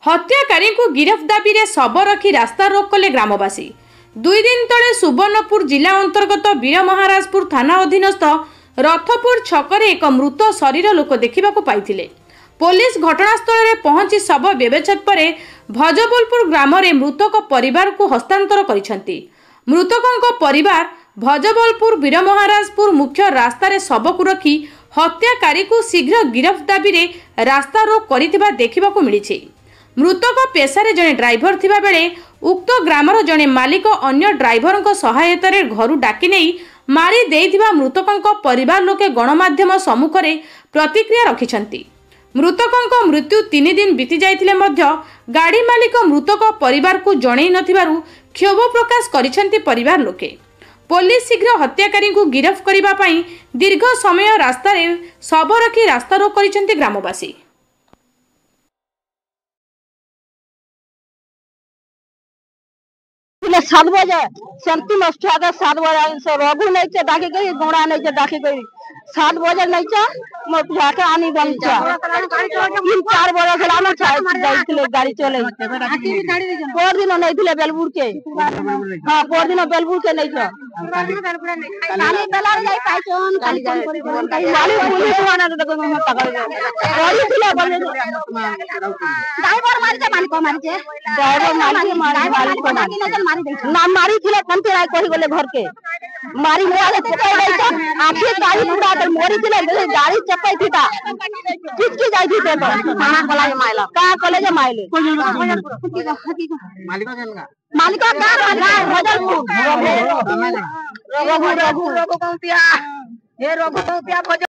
हत्याकारी को गिरफ दाबी रे शव रखी रास्ता रोक कले ग्रामवासी। 2 दिन तले सुवर्णपुर जिला अंतर्गत वीरमहाराजपुर थाना अधीनस्थ रथपुर छकरे एक मृत शरीर लोक देखा पाई। पुलिस घटनास्थल में पहुंची शव व्यवच्छेद पर भजबलपुर ग्राम रे मृतक परिवार को हस्तांतर करिसेंती। मृतकों परिवार भजबलपुर वीरमहाराजपुर मुख्य रास्ता रे शव को रखी हत्याकारी को शीघ्र गिरफ दाबी रे रास्ता रोक करिथिबा देखिबाकू मिलिछि। मृतक पेशारे जने ड्राइवर थिबा बेले उक्त ग्रामर जने मालिक अन्य ड्राइवर सहायता रे घरु डाकी नहीं मारी देइथिबा मृतकों परिवार लोके गणमाध्यम सम्मुख रे प्रतिक्रिया रखिछंती। मृतकों मृत्यु 3 दिन बीती जाइथिले मध्य गाड़ी मालिक मृतक परिवार को जणै नथिबारु क्षोभ प्रकाश करिसेंती परिवार लोके। पुलिस शीघ्र हत्याकारी को गिरफ करिबा पई दीर्घ समय रास्ता रे शव रखी रास्ता रोक करिसेंती ग्रामवासी। 7 बजे सेमती मस्त 7 बजे रघु नहीं चे डाके गई गोड़ा नहीं चे डाके गई 7 बजे नहीं चे मो जाके आनी बन चा 3-4 बजे से लाना चाहे जाइले गाड़ी चले पोर दिन नहीं थिले बेलबुर के। हां पोर दिन बेलबुर के नहीं चे काली बेला जाई पाइछन काली माली पुलिस वाला तो पकड़ गाड़ी थिले बोले ड्राइवर मारी छे मालिक मारी छे ड्राइवर मारी को मारी ना मारी थिले कंते राय कहि गले घर के मारी मोरे चपई गई छ आखी गाड़ी पूरा तर मोरी थिले गाड़ी चपई थीता किसकी जाई थी तो थाना कॉलेज माइला का कॉलेज माइले मालिक का भजलपुर रघु कौतिया हे रघु कौतिया